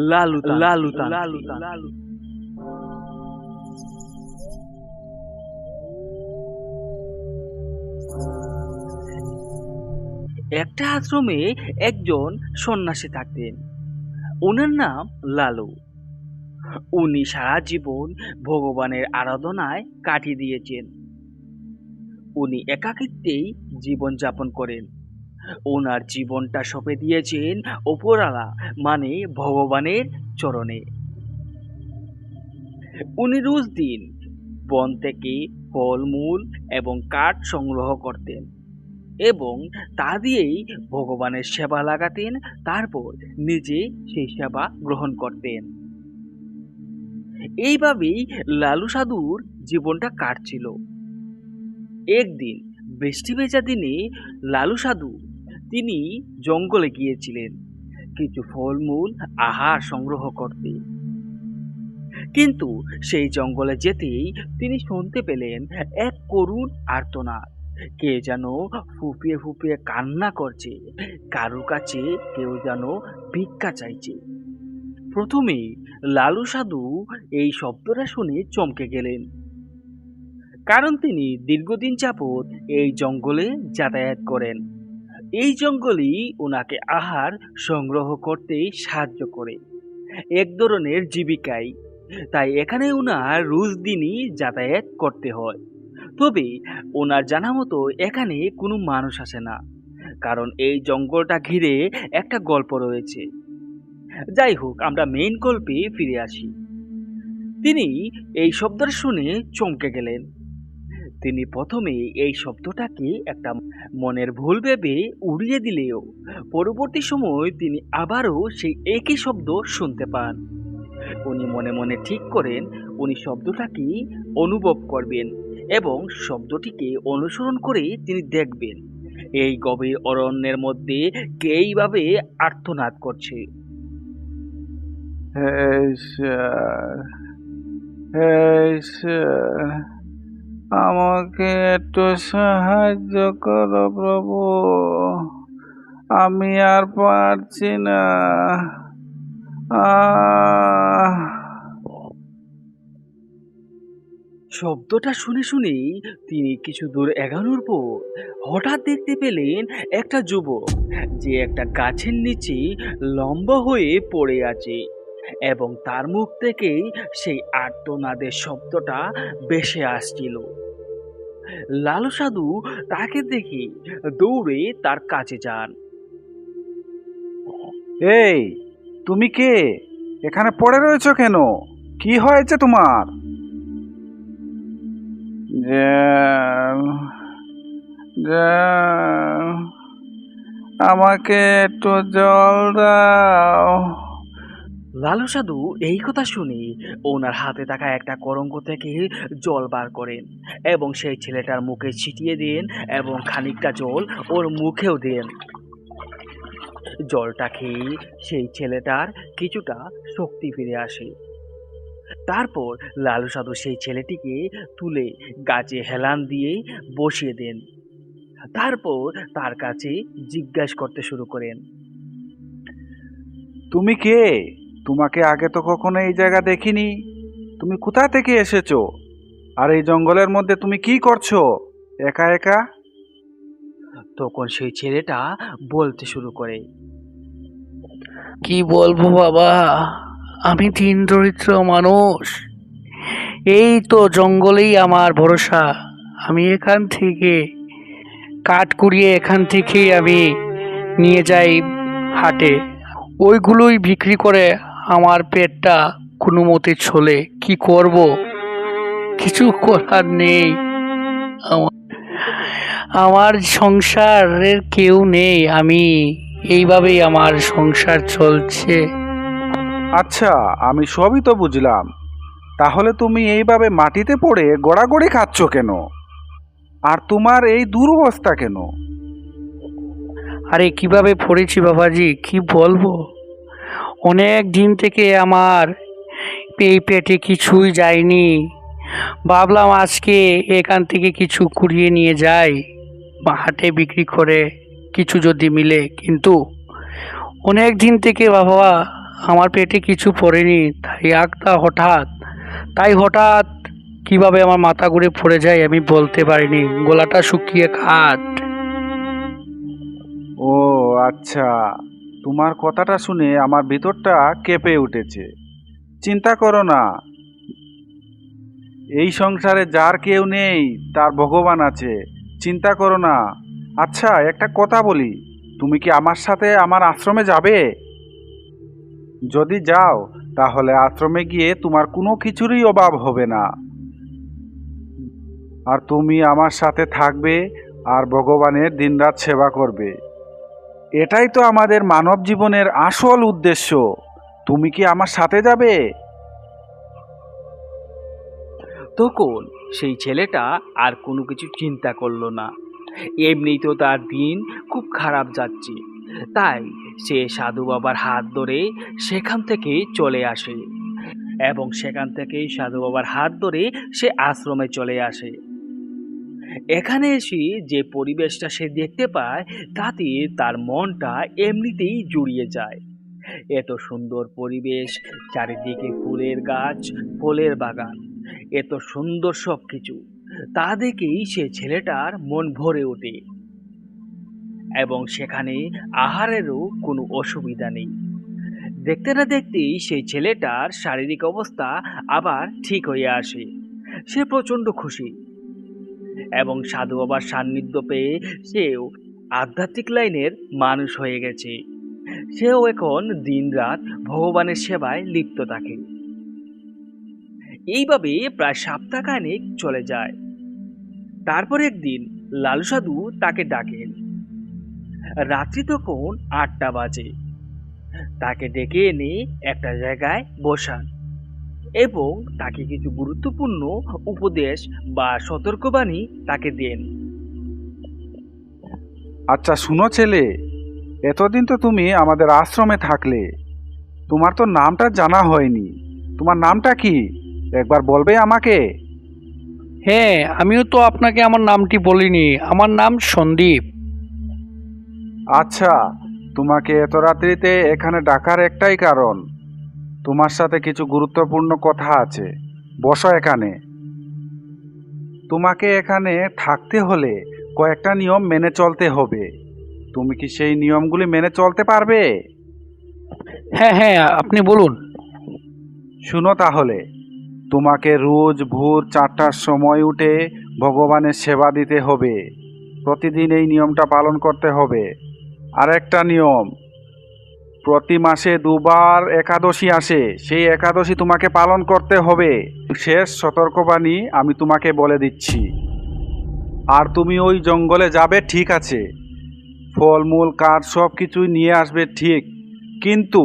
লালু। একটা আশ্রমে একজন সন্ন্যাসী থাকতেন। ওনার নাম লালু। উনি সারা জীবন ভগবানের আরাধনায় কাটিয়ে দিয়েছেন। উনি একাকিত্বেই জীবন যাপন করেন। ওনার জীবনটা সঁপে দিয়েছেন ওপরওয়ালা মানে ভগবানের চরণে। উনি রোজ দিন বন থেকে ফলমূল এবং কাঠ সংগ্রহ করতেন এবং তা দিয়েই ভগবানের সেবা লাগাতেন। তারপর নিজে সেই সেবা গ্রহণ করতেন। এইভাবেই লালু সাধুর জীবনটা কাটছিল। একদিন বৃষ্টি ভেজা দিনে লালু সাধু তিনি জঙ্গলে গিয়েছিলেন কিছু ফলমূল আহার সংগ্রহ করতে। কিন্তু সেই জঙ্গলে যেতেই তিনি শুনতে পেলেন এক করুণ আর্তনাদ। কে যেন ফুঁপিয়ে ফুঁপিয়ে কান্না করছে, কারুর কাছে কেউ যেন ভিক্ষা চাইছে। প্রথমে লালু সাধু এই শব্দটা শুনে চমকে গেলেন, কারণ তিনি দীর্ঘদিন যাবৎ এই জঙ্গলে যাতায়াত করেন। এই জঙ্গলই ওনাকে আহার সংগ্রহ করতে সাহায্য করে, এক ধরনের জীবিকাই। তাই এখানে ওনার রোজ দিনই যাতায়াত করতে হয়। তবে ওনার জানা মতো এখানে কোনো মানুষ আসে না, কারণ এই জঙ্গলটা ঘিরে একটা গল্প রয়েছে। যাই হোক, আমরা মেইন গল্পে ফিরে আসি। তিনি এই শব্দটা শুনে চমকে গেলেন। তিনি প্রথমে এই শব্দটাকে একটা মনের ভুল ভেবে উড়িয়ে দিলেও পরবর্তী সময় তিনি আবারও সেই একই শব্দ শুনতে পান। উনি মনে মনে ঠিক করেন উনি শব্দটাকে অনুভব করবেন এবং শব্দটিকে অনুসরণ করে তিনি দেখবেন এই গভীর অরণ্যের মধ্যে কে এইভাবে আর্তনাদ করছে। হে ঈশ্বর, হে ঈশ্বর, আমাকে একটু সাহায্য করো প্রভু, আমি আর পারছি না। আহ শব্দটা শুনে শুনেই তিনি কিছু দূর এগোনোর পর হঠাৎ দেখতে পেলেন একটা যুবক যে একটা গাছের নিচে লম্বা হয়ে পড়ে আছে এবং তার মুখ থেকেই সেই আর্তনাদের শব্দটা ভেসে আসছিল। লালু সাধু তাকে দেখে দৌড়ে তার কাছে যান। এই, তুমি কে? এখানে পড়ে রয়েছো কেন? কি হয়েছে তোমার? আমাকে একটু জল দাও। লালু সাধু এই কথা শুনে ওনার হাতে থাকা একটা কলঙ্ক থেকে জল বার করেন এবং সেই ছেলেটার মুখে ছিটিয়ে দেন এবং খানিকটা জল ওর মুখেও দেন। জলটা খেয়ে সেই ছেলেটার কিছুটা শক্তি ফিরে আসে। তারপর লালু সাধু সেই ছেলেটিকে তুলে গাছে হেলান দিয়ে বসিয়ে দেন। তারপর তার কাছে জিজ্ঞাসা করতে শুরু করেন, তুমি কে? তোমাকে আগে তো কখনো এই জায়গা দেখিনি। তুমি কোথা থেকে এসেছো? আর এই জঙ্গলের মধ্যে তুমি কি করছো একা একা? তখন সেই ছেলেটা বলতে শুরু করে, কি বলবো বাবা, আমি দিন দরিদ্র মানুষ। এই তো জঙ্গলেই আমার ভরসা। আমি এখান থেকে কাঠ কুড়িয়ে এখান থেকেই আমি নিয়ে যাই হাটে। ওইগুলোই বিক্রি করে আমার পেটটা কোনো মতে চলে। কি করব, কিছু করার নেই। আমার আমার সংসারের কেউ নেই, আমি এইভাবেই আমার সংসার চলছে। আচ্ছা, আমি সবই তো বুঝলাম। তাহলে তুমি এইভাবে মাটিতে পড়ে গড়াগড়ি খাচ্ছ কেন? আর তোমার এই দুরবস্থা কেন? আরে কিভাবে পড়েছি বাবাজি, কি বলবো। অনেক দিন থেকে আমার এই পেটে কিছুই যায়নি। ভাবলাম আজকে এখান থেকে কিছু কুড়িয়ে নিয়ে যাই, হাটে বিক্রি করে কিছু যদি মিলে। কিন্তু অনেক দিন থেকে বাবা আমার পেটে কিছু পড়েনি, তাই হঠাৎ কিভাবে আমার মাথা ঘুরে পড়ে যায় আমি বলতে পারিনি, গলাটা শুকিয়ে খাট। ও আচ্ছা, তোমার কথাটা শুনে আমার ভিতরটা কেঁপে উঠেছে। চিন্তা করো না, এই সংসারে যার কেউ নেই তার ভগবান আছে। চিন্তা করো না। আচ্ছা, একটা কথা বলি, তুমি কি আমার সাথে আমার আশ্রমে যাবে? যদি যাও তাহলে আশ্রমে গিয়ে তোমার কোনো কিছুরই অভাব হবে না, আর তুমি আমার সাথে থাকবে আর ভগবানের দিনরাত সেবা করবে। এটাই তো আমাদের মানব জীবনের আসল উদ্দেশ্য। তুমি কি আমার সাথে যাবে? তখন সেই ছেলেটা আর কোনো কিছু চিন্তা করলো না। এমনি তো তার দিন খুব খারাপ যাচ্ছে, তাই সে সাধু বাবার হাত ধরে সেখান থেকে চলে আসে এবং সেখান থেকেই সাধু বাবার হাত ধরে সে আশ্রমে চলে আসে। এখানে এসে যে পরিবেশটা সে দেখতে পায় তাতে তার মনটা এমনিতেই জুড়িয়ে যায়। এত সুন্দর পরিবেশ, চারিদিকে ফুলের গাছ, ফলের বাগান, এত সুন্দর সবকিছু, তা দেখেই সে ছেলেটার মন ভরে ওঠে এবং সেখানে আহারেরও কোনো অসুবিধা নেই। দেখতে না দেখতেই সেই ছেলেটার শারীরিক অবস্থা আবার ঠিক হয়ে আসে। সে প্রচণ্ড খুশি এবং সাধু বাবার সান্নিধ্য পেয়ে সেও আধ্যাত্মিক লাইনের মানুষ হয়ে গেছে। সেও এখন দিনরাত ভগবানের সেবায় লিপ্ত থাকে। এইভাবে প্রায় সপ্তাহখানেক চলে যায়। তারপর একদিন লালু সাধু তাকে ডাকেন। রাত্রি তখন ৮টা বাজে। তাকে ডেকে এনে একটা জায়গায় বসান এবং তাকে কিছু গুরুত্বপূর্ণ উপদেশ বা সতর্কবাণী তাকে দেন। আচ্ছা শুনো ছেলে, এতদিন তো তুমি আমাদের আশ্রমে থাকলে, তোমার তো নামটা জানা হয়নি। তোমার নামটা কি, একবার বলবে আমাকে? হ্যাঁ, আমিও তো আপনাকে আমার নামটি বলিনি, আমার নাম সন্দীপ। আচ্ছা, তোমাকে এত রাত্রিতে এখানে ডাকার একটাই কারণ, তোমার সাথে কিছু গুরুত্বপূর্ণ কথা আছে। বসো এখানে। তোমাকে এখানে থাকতে হলে কয়েকটা নিয়ম মেনে চলতে হবে। তুমি কি সেই নিয়মগুলি মেনে চলতে পারবে? হ্যাঁ হ্যাঁ, আপনি বলুন। শুনো তাহলে, তোমাকে রোজ ভোর 4টার সময় উঠে ভগবানের সেবা দিতে হবে। প্রতিদিন এই নিয়মটা পালন করতে হবে। আর একটা নিয়ম, প্রতি মাসে 2বার একাদশী আসে, সেই একাদশী তোমাকে পালন করতে হবে। শেষ সতর্কবাণী আমি তোমাকে বলে দিচ্ছি। আর তুমি ওই জঙ্গলে যাবে ঠিক আছে, ফলমূল কাঠ সব কিছুই নিয়ে আসবে ঠিক, কিন্তু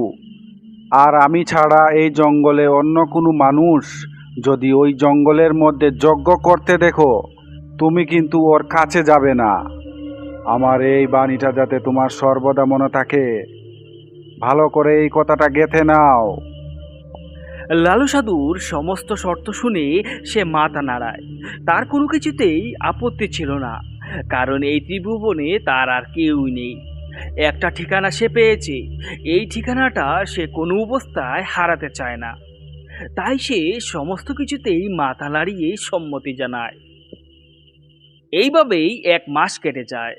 আর আমি ছাড়া এই জঙ্গলে অন্য কোনো মানুষ যদি ওই জঙ্গলের মধ্যে যজ্ঞ করতে দেখো, তুমি কিন্তু ওর কাছে যাবে না। আমার এই বাণীটা যাতে তোমার সর্বদা মনে থাকে, ভালো করে এই কথাটা গেঁথে নাও। লালু সাধুর সমস্ত শর্ত শুনে সে মাথা নাড়ায়। তার কোনো কিছুতেই আপত্তি ছিল না, কারণ এই ত্রিভুবনে তার আর কেউই নেই। একটা ঠিকানা সে পেয়েছে, এই ঠিকানাটা সে কোনো অবস্থায় হারাতে চায় না। তাই সে সমস্ত কিছুতেই মাথা নাড়িয়ে সম্মতি জানায়। এইভাবেই 1 মাস কেটে যায়।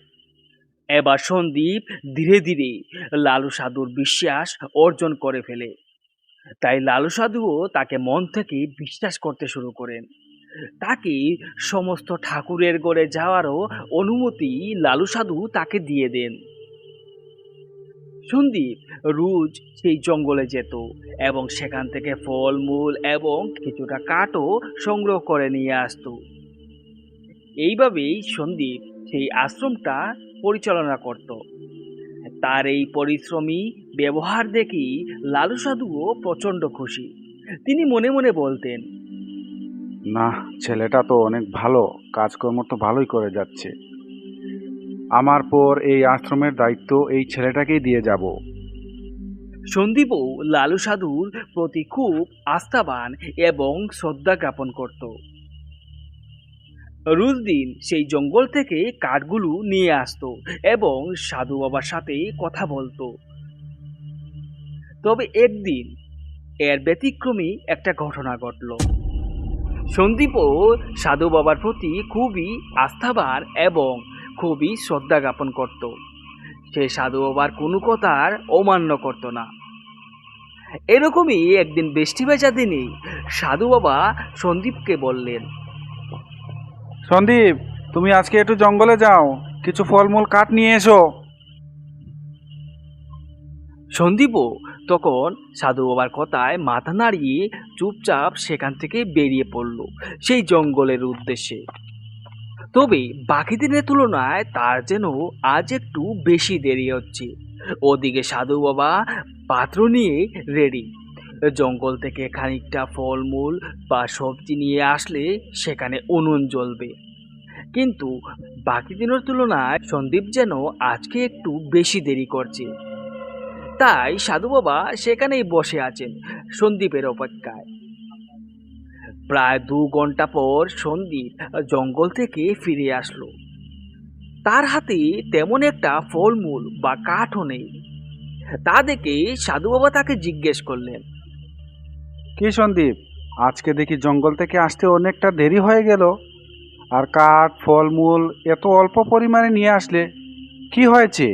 এবার সন্দীপ ধীরে ধীরে লালু সাধুর বিশ্বাস অর্জন করে ফেলে। তাই লালু সাধুও তাকে মন থেকে বিশ্বাস করতে শুরু করেন। তাকে সমস্ত ঠাকুরের গড়ে যাওয়ারও অনুমতি লালু সাধু তাকে দিয়ে দেন। সন্দীপ রোজ সেই জঙ্গলে যেত এবং সেখান থেকে ফলমূল এবং কিছুটা কাঠও সংগ্রহ করে নিয়ে আসতো। এইভাবেই সন্দীপ সেই আশ্রমটা পরিচালনা করত। তার এই পরিশ্রমী ব্যবহার দেখেই লালু সাধুও প্রচণ্ড খুশি। তিনি মনে মনে বলতেন, না, ছেলেটা তো অনেক ভালো, কাজকর্ম তো ভালোই করে যাচ্ছে। আমার পর এই আশ্রমের দায়িত্ব এই ছেলেটাকেই দিয়ে যাব। সন্দীপও লালু সাধুর প্রতি খুব আস্থাবান এবং শ্রদ্ধা জ্ঞাপন করত। রোজ দিন সেই জঙ্গল থেকে কাঠগুলো নিয়ে আসতো এবং সাধু বাবার সাথে কথা বলতো। তবে একদিন এর ব্যতিক্রমী একটা ঘটনা ঘটল। সন্দীপও সাধু বাবার প্রতি খুবই আস্থাবান এবং খুবই শ্রদ্ধা জ্ঞাপন করত। সে সাধু বাবার কোনো কথার অমান্য করত না। এরকমই একদিন বৃষ্টি ভেজা দিনে সাধু বাবা সন্দীপকে বললেন, সন্দীপ, তুমি আজকে একটু জঙ্গলে যাও, কিছু ফলমূল কাঠ নিয়ে এসো। সন্দীপও তখন সাধু বাবার কথায় মাথা নাড়িয়ে চুপচাপ সেখান থেকে বেরিয়ে পড়ল সেই জঙ্গলের উদ্দেশ্যে। তবে বাকি দিনের তুলনায় তার যেন আজ একটু বেশি দেরি হচ্ছে। ওদিকে সাধু বাবা পাত্র নিয়ে রেডি। জঙ্গল থেকে খানিকটা ফলমূল বা সবজি নিয়ে আসলে সেখানে উনুন জ্বলবে। কিন্তু বাকি দিনের তুলনায় সন্দীপ যেন আজকে একটু বেশি দেরি করছে। তাই সাধু বাবা সেখানেই বসে আছেন সন্দীপের অপেক্ষায়। প্রায় 2 ঘন্টা পর সন্দীপ জঙ্গল থেকে ফিরে আসলো। তার হাতে তেমন একটা ফলমূল বা কাঠও নেই। তা দেখে সাধু বাবা তাকে জিজ্ঞেস করলেন, কি সন্দীপ, আজকে দেখি জঙ্গল থেকে আসতে অনেকটা দেরি হয়ে গেল, আর কাঠ ফলমূল এত অল্প পরিমাণে নিয়ে আসলে, কি হয়েছে?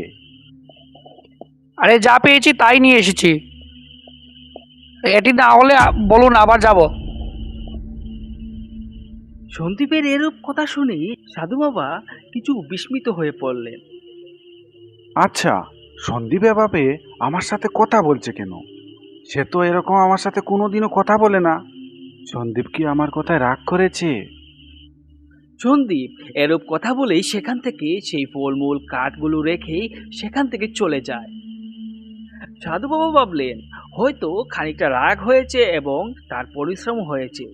আরে যা পেয়েছি তাই নিয়ে এসেছি, এটি না হলে বলুন আবার যাব। সন্দীপের এরূপ কথা শুনে সাধু বাবা কিছু বিস্মিত হয়ে পড়লেন। আচ্ছা, সন্দীপ এভাবে আমার সাথে কথা বলছে কেন? সে তো এরকম আমার সাথে কোনোদিনও কথা বলে না। সন্দীপ কি আমার কথায় রাগ করেছে? সন্দীপ এরূপ কথা বলেই সেখান থেকে সেই ফলমূল কাঠগুলো রেখে সেখান থেকে চলে যায়। সাধু বাবা ভাবলেন হয়তো খানিকটা রাগ হয়েছে এবং তার পরিশ্রম হয়েছে।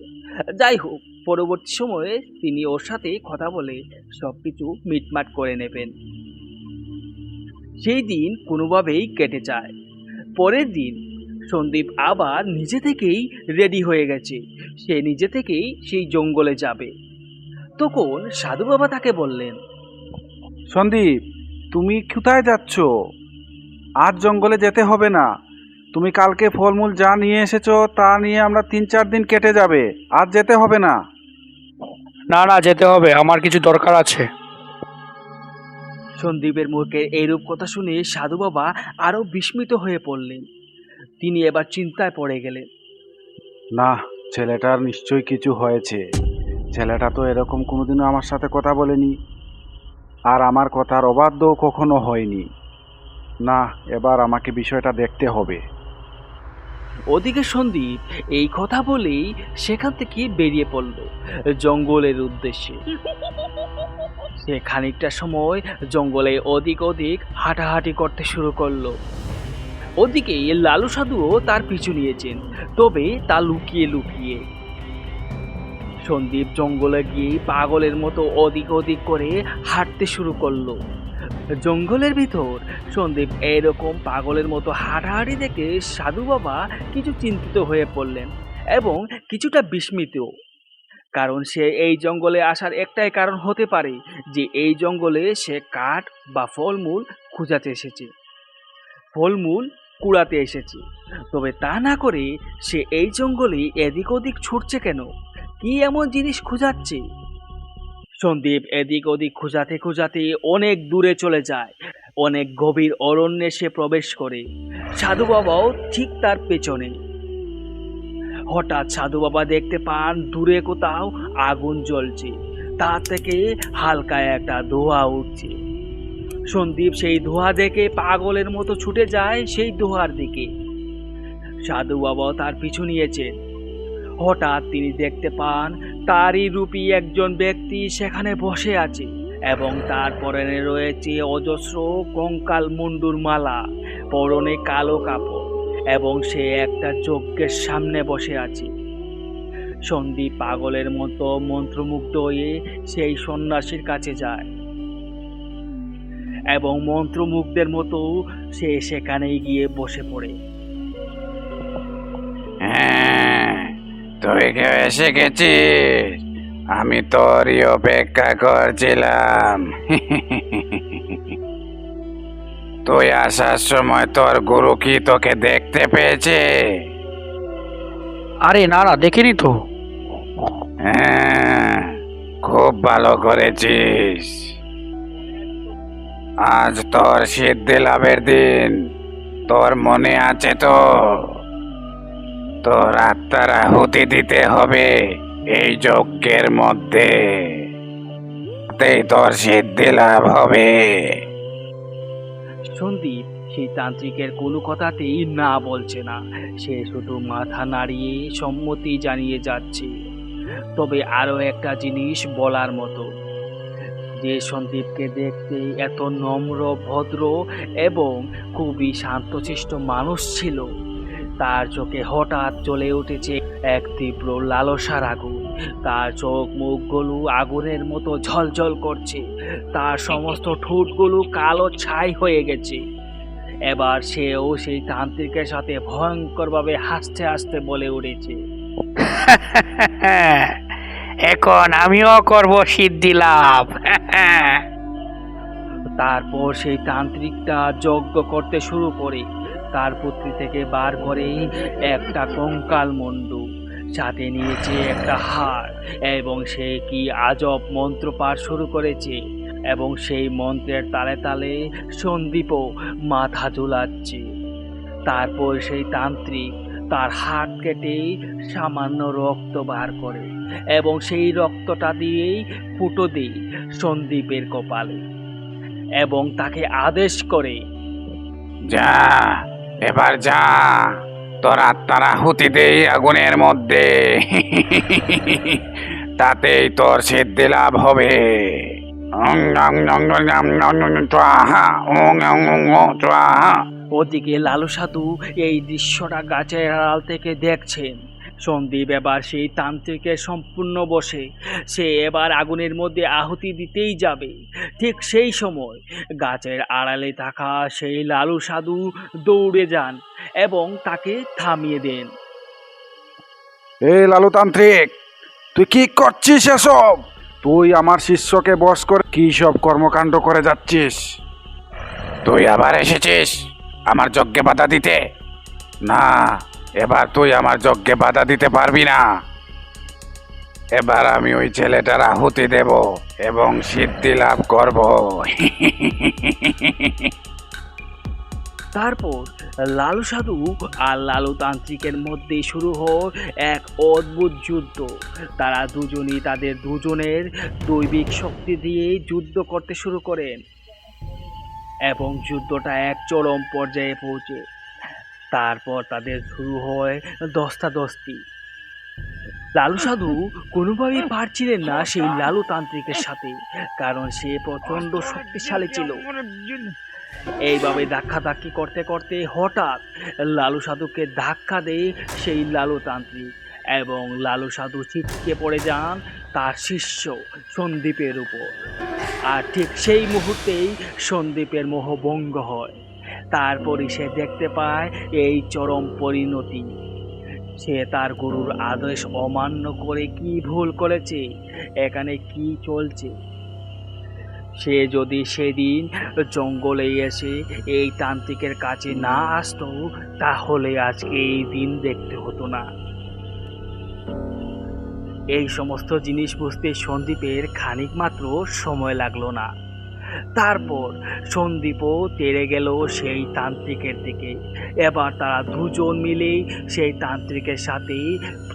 যাই হোক, পরবর্তী সময়ে তিনি ওর সাথে কথা বলে সবকিছু মিটমাট করে নেবেন। সেই দিন কোনোভাবেই কেটে যায়। পরের দিন সন্দীপ আবার নিজে থেকেই রেডি হয়ে গেছে। সে নিজে থেকেই সেই জঙ্গলে যাবে। তখন সাধু বাবা তাকে বললেন, সন্দীপ, তুমি কোথায় যাচ্ছ? আজ জঙ্গলে যেতে হবে না। তুমি কালকে ফলমূল যা নিয়ে এসেছো তা নিয়ে আমরা 3-4 দিন কেটে যাবে। আজ যেতে হবে না। না না, যেতে হবে, আমার কিছু দরকার আছে। সন্দীপের মুখে এইরূপ কথা শুনে সাধু বাবা আরো বিস্মিত হয়ে পড়লেন। তিনি এবার চিন্তায় পড়ে গেলেন। না, ছেলেটার নিশ্চয়ই কিছু হয়েছে। ছেলেটা তো এরকম কোনোদিনও আমার সাথে কথা বলেনি, আর আমার কথার অবাধ্যও কখনো হয়নি। না, এবার আমাকে বিষয়টা দেখতে হবে। ওদিকে সন্দীপ এই কথা বলেই সেখান থেকে বেরিয়ে পড়ল জঙ্গলের উদ্দেশ্যে। সে খানিকটা সময় জঙ্গলে ওদিক ওদিক হাঁটাহাঁটি করতে শুরু করলো। ওদিকে লালু সাধুও তার পিছু নিয়েছেন, তবে তা লুকিয়ে লুকিয়ে। সন্দীপ জঙ্গলে গিয়ে পাগলের মতো ওদিক ওদিক করে হাঁটতে শুরু করলো। জঙ্গলের ভিতর সন্দীপ এরকম পাগলের মতো হাঁটাহাঁটি দেখে সাধু বাবা কিছু চিন্তিত হয়ে পড়লেন এবং কিছুটা বিস্মিত। কারণ সে এই জঙ্গলে আসার একটাই কারণ হতে পারে যে এই জঙ্গলে সে কাঠ বা ফলমূল খোঁজাতে এসেছে, ফলমূল কুড়াতে এসেছে। তবে তা না করে সে এই জঙ্গলে এদিক ওদিক ছুটছে কেন? কি এমন জিনিস খোঁজাচ্ছে? সন্দীপ এদিক ওদিক খোঁজাতে খোঁজাতে অনেক দূরে চলে যায়। অনেক গভীর অরণ্যে সে প্রবেশ করে। সাধু বাবাও ঠিক তার পেছনে। হঠাৎ সাধু বাবা দেখতে পান দূরে কোথাও আগুন জ্বলছে, তা থেকে হালকা একটা ধোঁয়া উঠছে। সন্দীপ সেই ধোঁয়া দেখে পাগলের মতো ছুটে যায় সেই ধোঁয়ার দিকে। সাধু বাবাও তার পিছু নিয়েছেন। হঠাৎ তিনি দেখতে পান তারই রূপী একজন ব্যক্তি সেখানে বসে আছে এবং তার পরনে রয়েছে অজস্র কঙ্কাল মুন্ডুর মালা, পরনে কালো কাপড় এবং সে একটা যজ্ঞের সামনে বসে আছে। সন্দীপ পাগলের মতো মন্ত্রমুগ্ধ হয়ে সেই সন্ন্যাসীর কাছে যায় এবং মন্ত্রমুগ্ধের মতো সে সেখানেই গিয়ে বসে পড়ে। হ্যাঁ, তুই কেউ এসে গেছিস? আমি তোরই অপেক্ষা করছিলাম। তুই আসার সময় তোর গুরু কি তোকে দেখতে পেয়েছে? আরে না না, দেখিনি তো। হ্যাঁ, খুব ভালো করেছিস। আজ তোর সিদ্ধি লাভের দিন, তোর মনে আছে তো? তোর আত্মার আহুতি দিতে হবে এই যজ্ঞের মধ্যে, তাতেই তোর সিদ্ধি লাভ হবে। সন্দীপ সেই তান্ত্রিকের কোনো কথাতেই না বলছে না, সে শুধু মাথা নাড়িয়ে সম্মতি জানিয়ে যাচ্ছে। তবে আরো একটা জিনিস বলার মতো, যে সন্দীপকে দেখতে এত নম্র, ভদ্র এবং খুবই শান্তশিষ্ট মানুষ ছিল, তার চোখে হঠাৎ জ্বলে উঠেছে এক তীব্র লালসার আগুন। তার চোখ মুখগুলো আগুনের মতো ঝলঝল করছে, তার সমস্ত ঠোঁটগুলো কালো ছাই হয়ে গেছে। এবার সেও সেই তান্ত্রিকের সাথে ভয়ঙ্করভাবে হাসতে হাসতে বলে উঠেছে, এখন আমিও করব সিদ্ধি লাভ। তারপর সেই তান্ত্রিকটা যজ্ঞ করতে শুরু করে, তার পুত্রী থেকে বার করে একটা কঙ্কাল মুন্ডু, সাথে নিয়েছে একটা হার, এবং সে কি আজব মন্ত্র পাঠ শুরু করেছে, এবং সেই মন্ত্রের তালে তালে সন্দীপও মাথা ঝুলাচ্ছে। তারপর সেই তান্ত্রিক তার হাত কেটে সামান্য রক্ত বার করে, এবং সেই রক্তটা দিয়েই ফুটো দেয় সন্দীপের কপালে, এবং তাকে আদেশ করে, যা, এবার যা, তোর আত্মার আহুতি দেই আগুনের মধ্যে, তাতেই তোর সিদ্ধি লাভ হবে। অং অং অং অং অং অং অং ত্বাহা, অং অং অং অং ত্বাহা। ওদিকে লালু সাধু এই দৃশ্যটা গাছের আড়াল থেকে দেখছেন। সন্দীপ এবার সেই তান্ত্রিকের সম্পূর্ণ বশে, সে এবার আগুনের মধ্যে আহুতি দিতেই যাবে। ঠিক সেই সময় গাছের আড়ালে থাকা সেই লালু সাধু দৌড়ে যান এবং তাকে থামিয়ে দেন। এই লালুতান্ত্রিক, তুই কি করছিস এসব? তুই আমার শিষ্যকে বশ করে কি সব কর্মকাণ্ড করে যাচ্ছিস? তুই আবার এসেছিস আমার যজ্ঞে বাধা দিতে? না, এবার তুই আমার যজ্ঞে বাধা দিতে পারবি না। এবার আমি ওই ছেলেটার আহুতি দেব এবং সিদ্ধি লাভ করব। তারপর লালু সাধু আর লালু তান্ত্রিকের মধ্যে শুরু হয় এক অদ্ভুত যুদ্ধ। তারা দুজনই তাদের দুজনের দৈবিক শক্তি দিয়ে যুদ্ধ করতে শুরু করেন, এবং যুদ্ধটা এক চরম পর্যায়ে পৌঁছে। তারপর তাদের শুরু হয় ধস্তাধস্তি। লালু সাধু কোনোভাবেই পারছিলেন না সেই লালু তান্ত্রিকের সাথে, কারণ সে প্রচন্ড শক্তিশালী ছিল। এইভাবে ধাক্কাধাক্কি করতে করতে হঠাৎ লালু সাধুকে ধাক্কা দেয় সেই লালু তান্ত্রিক, এবং লালু সাধু ছিটকে পড়ে যান তার শিষ্য সন্দীপের উপর। আর ঠিক সেই মুহূর্তেই সন্দীপের মোহভঙ্গ হয়। তারপরই সে দেখতে পায় এই চরম পরিণতি। সে তার গুরুর আদেশ অমান্য করে কি ভুল করেছে, এখানে কি চলছে। সে যদি সেদিন জঙ্গলে এসে এই তান্ত্রিকের কাছে না আসতো, তাহলে আজকে এই দিন দেখতে হতো না। এই সমস্ত জিনিস বুঝতে সন্দীপের খানিক মাত্র সময় লাগলো না। তারপর সন্দীপও তেড়ে গেল সেই তান্ত্রিকের দিকে। এবার তারা দুজন মিলেই সেই তান্ত্রিকের সাথে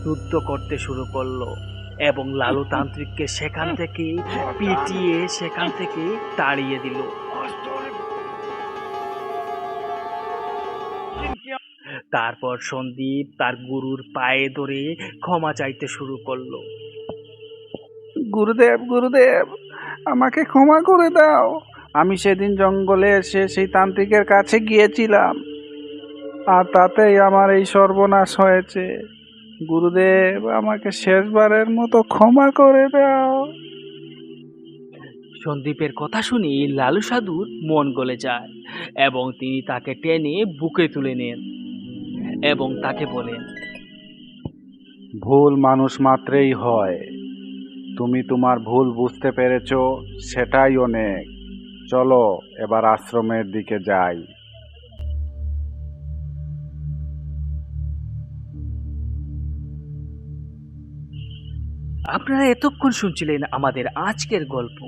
যুদ্ধ করতে শুরু করলো, এবং লালু তান্ত্রিককে সেখান থেকে পিটিয়ে সেখান থেকে তাড়িয়ে দিল। তারপর সন্দীপ তার গুরুর পায়ে ধরে ক্ষমা চাইতে শুরু করলো। গুরুদেব, গুরুদেব, আমাকে ক্ষমা করে দাও। আমি সেদিন জঙ্গলে এসে সেই তান্ত্রিকের কাছে গিয়েছিলাম, আর তাতেই আমার এই সর্বনাশ হয়েছে। গুরুদেব, আমাকে শেষবারের মতো ক্ষমা করে দাও। সন্দীপের কথা শুনে লালু সাধুর মন গলে যায়, এবং তিনি তাকে টেনে বুকে তুলে নেন এবং তাকে বলেন, ভুল মানুষ মাত্রেই হয়। তুমি তোমার ভুল বুঝতে পেরেছো, সেটাই অনেক। চলো এবার আশ্রমের দিকে যাই। আপনারা এতক্ষণ শুনছিলেন আমাদের আজকের গল্প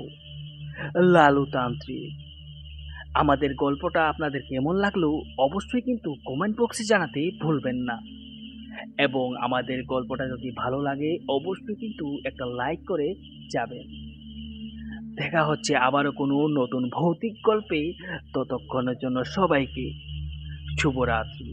লালু তান্ত্রিক। আমাদের গল্পটা আপনাদের কেমন লাগলো অবশ্যই কিন্তু কমেন্ট বক্সে জানাতে ভুলবেন না, এবং আমাদের গল্পটা যদি ভালো লাগে অবশ্যই কিন্তু একটা লাইক করে যাবেন। দেখা হচ্ছে আবারও কোনো নতুন ভৌতিক গল্পে। ততক্ষণের জন্য সবাইকে শুভরাত্রি।